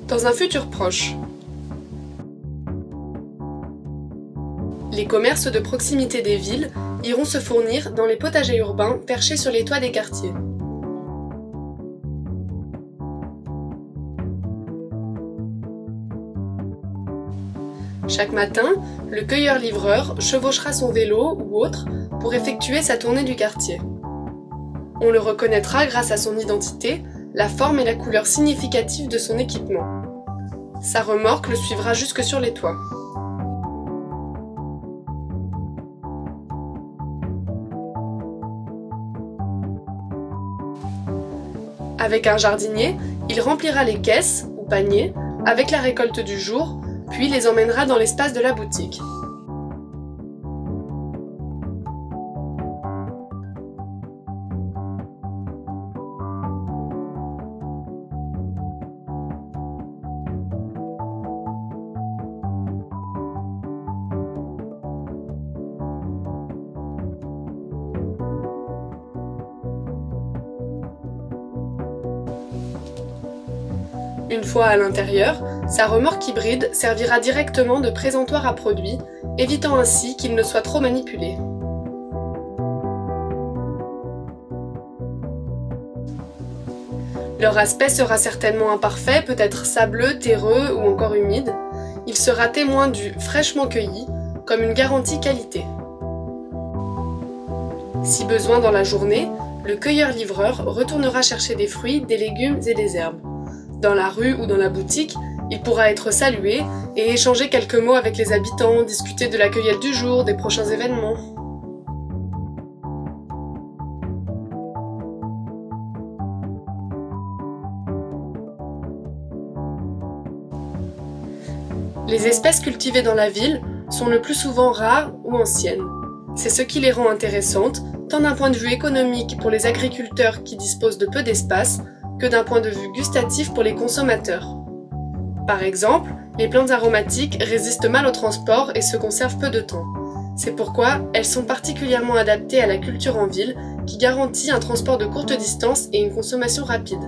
dans un futur proche. Les commerces de proximité des villes iront se fournir dans les potagers urbains perchés sur les toits des quartiers. Chaque matin, le cueilleur-livreur chevauchera son vélo ou autre pour effectuer sa tournée du quartier. On le reconnaîtra grâce à son identité, la forme et la couleur significative de son équipement. Sa remorque le suivra jusque sur les toits. Avec un jardinier, il remplira les caisses ou paniers avec la récolte du jour, puis les emmènera dans l'espace de la boutique. Une fois à l'intérieur, sa remorque hybride servira directement de présentoir à produits, évitant ainsi qu'il ne soit trop manipulé. Leur aspect sera certainement imparfait, peut-être sableux, terreux ou encore humide. Il sera témoin du fraîchement cueilli, comme une garantie qualité. Si besoin dans la journée, le cueilleur-livreur retournera chercher des fruits, des légumes et des herbes. Dans la rue ou dans la boutique, il pourra être salué et échanger quelques mots avec les habitants, discuter de la cueillette du jour, des prochains événements. Les espèces cultivées dans la ville sont le plus souvent rares ou anciennes. C'est ce qui les rend intéressantes, tant d'un point de vue économique pour les agriculteurs qui disposent de peu d'espace, que d'un point de vue gustatif pour les consommateurs. Par exemple, les plantes aromatiques résistent mal au transport et se conservent peu de temps. C'est pourquoi elles sont particulièrement adaptées à la culture en ville, qui garantit un transport de courte distance et une consommation rapide.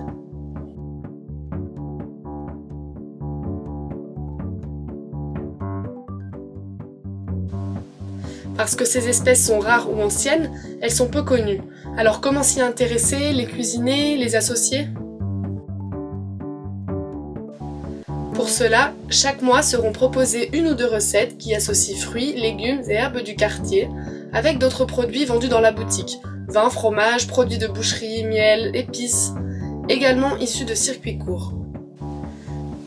Parce que ces espèces sont rares ou anciennes, elles sont peu connues. Alors comment s'y intéresser, les cuisiner, les associer ? Pour cela, chaque mois seront proposées une ou deux recettes qui associent fruits, légumes et herbes du quartier avec d'autres produits vendus dans la boutique. Vin, fromage, produits de boucherie, miel, épices, également issus de circuits courts.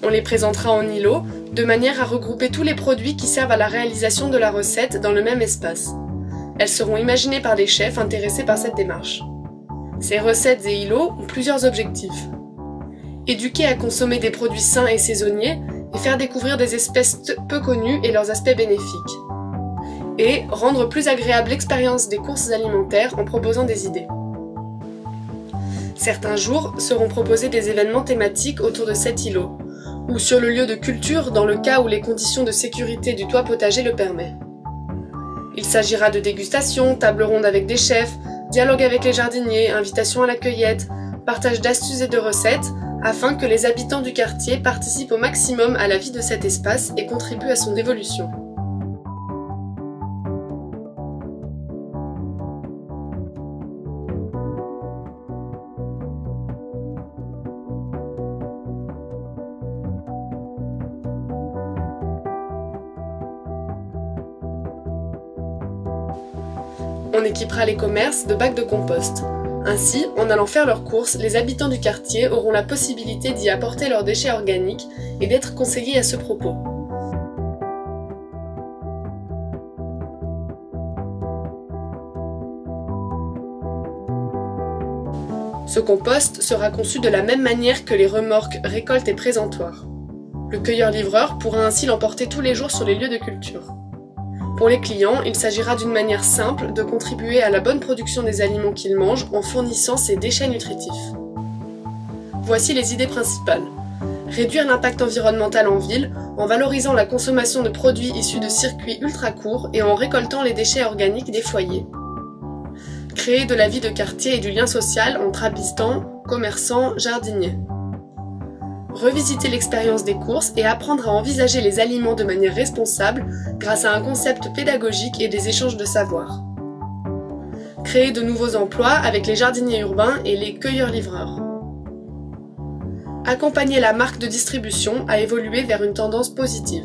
On les présentera en îlots, de manière à regrouper tous les produits qui servent à la réalisation de la recette dans le même espace. Elles seront imaginées par des chefs intéressés par cette démarche. Ces recettes et îlots ont plusieurs objectifs. Éduquer à consommer des produits sains et saisonniers et faire découvrir des espèces peu connues et leurs aspects bénéfiques. Et rendre plus agréable l'expérience des courses alimentaires en proposant des idées. Certains jours seront proposés des événements thématiques autour de cet îlot, ou sur le lieu de culture dans le cas où les conditions de sécurité du toit potager le permettent. Il s'agira de dégustations, tables rondes avec des chefs, dialogue avec les jardiniers, invitations à la cueillette, partage d'astuces et de recettes, afin que les habitants du quartier participent au maximum à la vie de cet espace et contribuent à son évolution. On équipera les commerces de bacs de compost. Ainsi, en allant faire leurs courses, les habitants du quartier auront la possibilité d'y apporter leurs déchets organiques et d'être conseillés à ce propos. Ce compost sera conçu de la même manière que les remorques, récoltes et présentoirs. Le cueilleur-livreur pourra ainsi l'emporter tous les jours sur les lieux de culture. Pour les clients, il s'agira d'une manière simple de contribuer à la bonne production des aliments qu'ils mangent en fournissant ces déchets nutritifs. Voici les idées principales. Réduire l'impact environnemental en ville en valorisant la consommation de produits issus de circuits ultra courts et en récoltant les déchets organiques des foyers. Créer de la vie de quartier et du lien social entre habitants, commerçants, jardiniers. Revisiter l'expérience des courses et apprendre à envisager les aliments de manière responsable grâce à un concept pédagogique et des échanges de savoir. Créer de nouveaux emplois avec les jardiniers urbains et les cueilleurs-livreurs. Accompagner la marque de distribution à évoluer vers une tendance positive.